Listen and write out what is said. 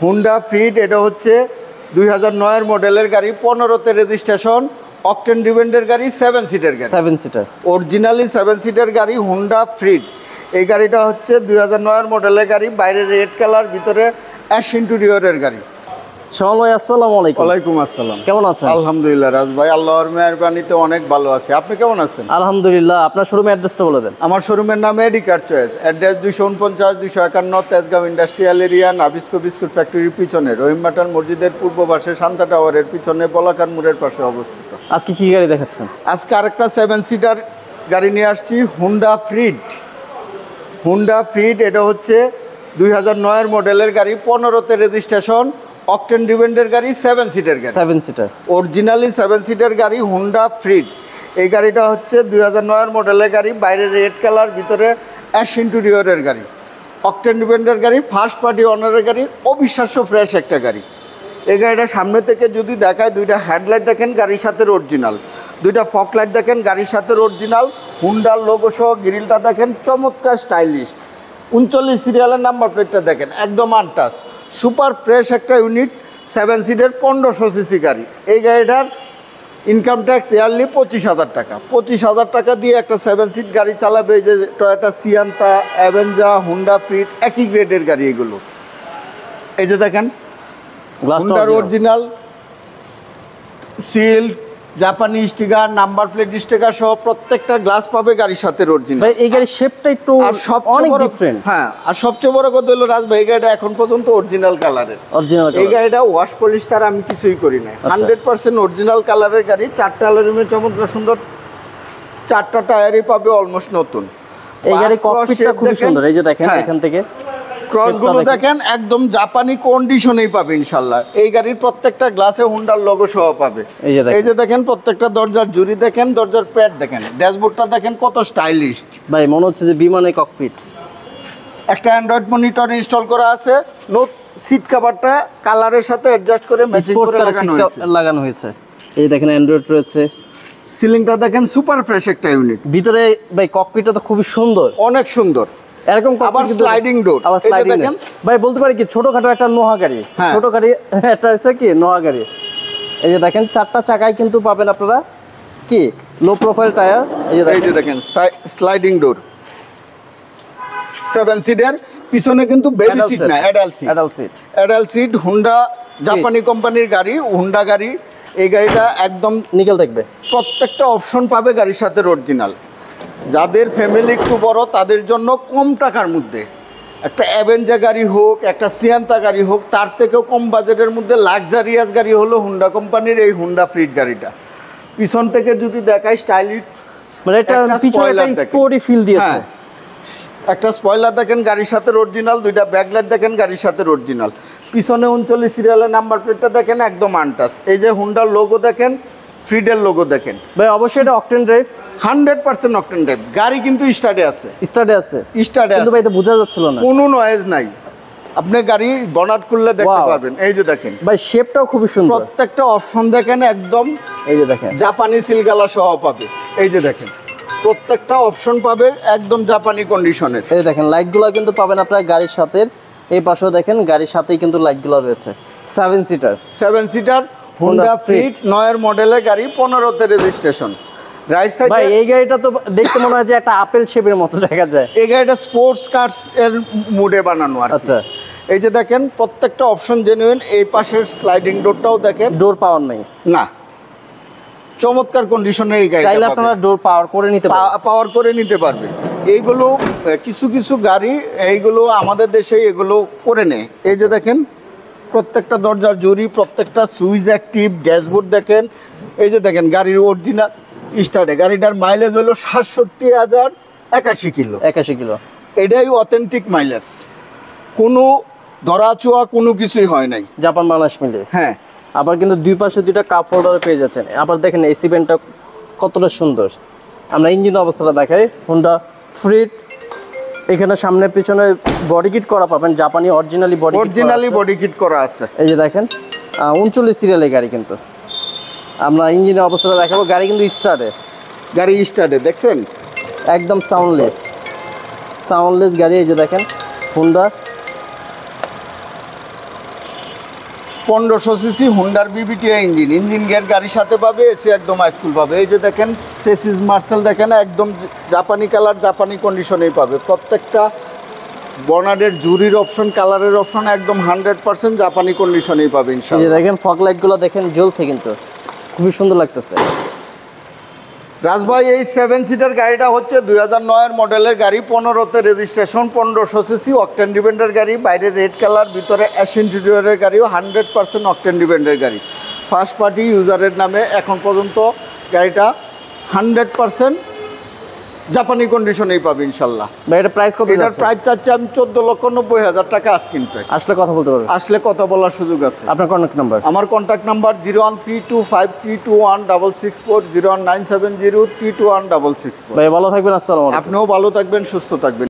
Honda ফ্রিড এটা হচ্ছে 2009 মডেলের গাড়ি, 15তে রেজিস্ট্রেশন, অকটেন ডিভেন্ডের গাড়ি, 7 সিটের গাড়ি, 7 সিটার অরিজিনালি 7 সিটের গাড়ি হুন্ডা ফ্রিড। এই গাড়িটা হচ্ছে 2009 মডেলের গাড়ি, বাইরে রেড কালার, ভিতরে অ্যাশ ইন্টেরিয়রের গাড়ি। শাওন ভাই আসসালামু আলাইকুম। ওয়ালাইকুম আসসালাম। কেমন আছেন? আলহামদুলিল্লাহ রাজ ভাই, আল্লাহর মেহেরবানিতে অনেক ভালো আছি। আপনি কেমন আছেন? আলহামদুলিল্লাহ। আপনার শোরুমের অ্যাড্রেসটা বলে দেন। আমার শোরুমের নাম AD car choice, address 249-251 Tejgaon industrial area, Nabisco biscuit ফ্যাক্টরির পিছনে, রহিম বাটান মসজিদের পূর্ব পাশে, শান্তা টাওয়ারের পিছনে, বলাকার মোড়ের পাশে অবস্থিত। আজকে কি গাড়ি দেখাচ্ছেন? আজকে আরেকটা 7 সিটার গাড়ি নিয়ে আসছি, হুন্ডা ফ্রিড। এটা হচ্ছে 2009 মডেলের গাড়ি, 15তে রেজিস্ট্রেশন, অকটেন ডিভেন্ডের গাড়ি, 7 সিটের গাড়ি, 7 সিটার অরিজিনালি 7 সিটের গাড়ি হুন্ডা ফ্রিড। এই গাড়িটা হচ্ছে 2009 মডেলের গাড়ি, বাইরে রেড কালার, ভিতরে অ্যাশ ইন্টেরিয়রের গাড়ি, অকটেন ডিভেন্ডের গাড়ি, ফার্স্ট পার্টি অনারের গাড়ি, অবিশ্বাস্য ফ্রেশ একটা গাড়ি। এই গাড়িটা সামনে থেকে যদি দেখায়, দুইটা হেডলাইট দেখেন গাড়ির সাথে অরিজিনাল, দুইটা ফক লাইট দেখেন গাড়ির সাথে অরিজিনাল, হুন্ডার লোগো সহ গ্রিলটা দেখেন চমৎকার স্টাইলিস্ট, 39 সিরিয়ালের নাম্বার প্লেটটা দেখেন একদম আনটাচ, সুপার ফ্রেশ একটা ইউনিট, 7 সিটের 1500 সিসি গাড়ি। এই গাড়িটার ইনকাম ট্যাক্স ইয়ারলি 25,000 টাকা। 25,000 টাকা দিয়ে একটা 7 সিট গাড়ি চালাবে। এই যে টয়োটা সিয়ান্তা, অ্যাভেঞ্জা, হুন্ডা ফ্রিড একই গ্রেডের গাড়ি এগুলো। এই যে দেখেন হুন্ডার অরিজিনাল সিল, জাপানি স্টিকার, নাম্বার প্লেট স্টিকার সহ প্রত্যেকটা গ্লাস পাবে গাড়ির সাথে অরিজিনাল। ভাই এই গাড়ির শেপটা একটু অনেক ডিফারেন্ট। হ্যাঁ, আর সবচেয়ে বড় কথা হলো রাজ ভাই, এই গাড়িটা এখন পর্যন্ত অরিজিনাল কালারের। এই গাড়িটা ওয়াশ পলিশ ছাড়া আমি কিছুই করি না, 100% অরিজিনাল কালারের গাড়ি। 4টা অ্যালুমিনিয়ামে চমৎকার সুন্দর, 4টা টায়ারই পাবে অলমোস্ট নতুন। এই গাড়ির ককপিটটা খুব সুন্দর। এই যে দেখেন এখান থেকে ক্রসগুলো দেখেন একদম জাপানি কন্ডিশনেই পাবে ইনশাল্লাহ। এই গাড়ির প্রত্যেকটা গ্লাসে হুন্ডার লোগো সহ পাবে। এই যে দেখেন প্রত্যেকটা দরজার জুরি দেখেন, দরজার প্যাড দেখেন, ড্যাশবোর্ডটা দেখেন কত স্টাইলিস্ট। ভাই মনে হচ্ছে যে বিমানে ককপিট। একটা অ্যান্ড্রয়েড মনিটর ইনস্টল করা আছে, সিট কভারটা কালারের সাথে অ্যাডজাস্ট করে ম্যাচিং করে লাগানো হয়েছে। এই দেখেন অ্যান্ড্রয়েড রয়েছে, সিলিংটা দেখেন সুপার ফ্রেশ একটা ইউনিট। ভিতরে ভাই ককপিটটা তো খুবই সুন্দর, অনেক সুন্দর। এরকম আবার স্লাইডিং ডোর, আবার স্লাইডিং দেখেন ভাই, বলতে পারি কি ছোটখাটো একটা নোহা গাড়ি, ছোট গাড়ি এটা হচ্ছে কি নোহা গাড়ি। এই যে দেখেন 4টা চাকায় কিন্তু পাবেন আপনারা কি লো প্রোফাইল টায়ার। এই যে দেখেন স্লাইডিং ডোর, 7 সিটের, পিছনে কিন্তু বেবি সিট না, অ্যাডাল্ট সিট। হুন্ডা জাপানি কোম্পানির গাড়ি, হুন্ডা গাড়ি। এই গাড়িটা একদম নিকেল থাকবে, প্রত্যেকটা অপশন পাবে গাড়ির সাথে অরিজিনাল। যাদের ফ্যামিলি একটু বড় তাদের জন্য কম টাকার মধ্যে একটা অ্যাভেঞ্জা গাড়ি হোক, একটা সিয়ান্তা গাড়ি হোক, তার থেকেও কম বাজেটের মধ্যে লাক্সারিয়াস গাড়ি হলো হুন্ডা কোম্পানির এই হুন্ডা ফ্রিড গাড়িটা। পিছন থেকে যদি দেখায় স্টাইলিশ, মানে এটা পিছনে একটা স্পোর্টি ফিল দিয়েছে। একটা স্পয়লার দেখেন গাড়ির সাথে অরিজিনাল, দুইটা ব্যাকলাইট দেখেন গাড়ির সাথে অরিজিনাল, পিছনে 39 সিরিয়ালের নাম্বার প্লেটটা দেখেন একদম আনটাচ। এই যে হুন্ডার লোগো দেখেন, ফ্রিডের লোগো দেখেন। ভাই অবশ্যই এটা অকটেন ড্রাইভ, 100% অকটেন ড্রাইভ গাড়ি, কিন্তু স্টার্টে আছে কিন্তু ভাই এটা বোঝা যাচ্ছিল না, কোনো নয়েজ নাই। আপনি গাড়ি বনাট করলে দেখতে পারবেন। এই যে দেখেন ভাই শেপটাও খুবই সুন্দর, প্রত্যেকটা অপশন দেখেন একদম। এই যে দেখেন জাপানি সিলগালা সহ পাবে। এই যে দেখেন প্রত্যেকটা অপশন পাবে একদম জাপানি কন্ডিশনের। এই দেখেন লাইটগুলো কিন্তু পাবেন আপনারা গাড়ির সাথে। এই পাশেও দেখেন গাড়ির সাথেই কিন্তু লাইটগুলো রয়েছে। 7 সিটার হুন্ডা ফ্রিড 9 মডেলের গাড়ি, 15তে রেজিস্ট্রেশন। রাইট সাইড ভাই এই গাড়িটা তো দেখতে মনে হয় যে একটা আপেল শেপের মতো দেখা যায়। এই গাড়িটা স্পোর্টস কার্স এর মুডে বানানো আর। আচ্ছা, এই যে দেখেন প্রত্যেকটা অপশন জেনুইন। এই পাশের স্লাইডিং ডোরটাও দেখেন, ডোর পাওয়ার নাই না, চমৎকার কন্ডিশনে এই গাড়িটা চাইলে আপনারা ডোর পাওয়ার করে নিতে পারবে। এইগুলো কিছু কিছু গাড়ি এইগুলো আমাদের দেশে এগুলো করে নেয়। এই যে দেখেন প্রত্যেকটা দরজার জুরি, প্রত্যেকটা সুইচ অ্যাক্টিভ, ড্যাশবোর্ড দেখেন। এই যে দেখেন গাড়ির অরিজিনাল স্টার্টে, গাড়িটার মাইলেজ হলো 67,081 কিলো। এটাই অথেন্টিক মাইলেজ, কোনো ধরাছোঁয়া কোনো কিছুই হয় নাই, জাপান বাংলাদেশ মিলে। হ্যাঁ, আবার কিন্তু দুই পাশে দুইটা কাপ হোল্ডার পেয়ে যাচ্ছেন। আবার দেখেন এসি ভেন্টটা কতটা সুন্দর। আমরা ইঞ্জিন অবস্থাটা দেখাই, হুন্ডা ফ্রিড। এখানে সামনে পিছনে বডি কিট করা পাবেন, জাপানি অরিজিনালি বডি কিট করা আছে। এই যে দেখেন 39 সিরিয়ালের গাড়ি। কিন্তু আমরা ইঞ্জিনের অবস্থাটা দেখাবো। গাড়ি কিন্তু স্টার্টে দেখছেন একদম সাউন্ডলেস গাড়ি। এই যে দেখেন হুন্ডা 1500 সিসি হুন্ডার বিবিটিআই ইঞ্জিন গিয়ার গাড়ির সাথে পাবে, এসি একদম হাইস্কুল পাবে। এই যে দেখেন সেসিস মার্সেল দেখেন একদম জাপানি কালার, জাপানি কন্ডিশনেই পাবে। প্রত্যেকটা বনারের জুরির অপশন, কালারের অপশন একদম 100% জাপানি কন্ডিশনেই পাবে এই যে ইনশাআল্লাহ। দেখেন ফগ লাইটগুলো দেখেন জ্বলছে, কিন্তু খুবই সুন্দর লাগতেছে। রাজ ভাই, এই 7 সিটার গাড়িটা হচ্ছে 2009 মডেলের গাড়ি, 15তে রেজিস্ট্রেশন, 1500 সিসি, অকটেন ডিপেন্ডের গাড়ি, বাইরে রেড কালার, ভিতরে অ্যাশ ইন্টেরিয়রের গাড়িও 100% অকটেন ডিপেন্ডের গাড়ি। ফার্স্ট পার্টি ইউজারের নামে এখন পর্যন্ত গাড়িটা 100% জাপানি কন্ডিশনেই পাবে ইনশাল্লাহ। ভাই এটা প্রাইস কত এটার যাচ্ছে? প্রাইস চাচ্ছি আমি 14,90,000 টাকা আস্কিং প্রাইস। আসলে কথা বলতে পারবেন? আসলে কথা বলার সুযোগ আছে। আপনার কন্ট্যাক্ট নাম্বার? আমার কন্ট্যাক্ট নাম্বার 0132532164, 01970321664। ভাই ভালো থাকবেন, আসসালামু আলাইকুম। আপনিও ভালো থাকবেন, সুস্থ থাকবেন।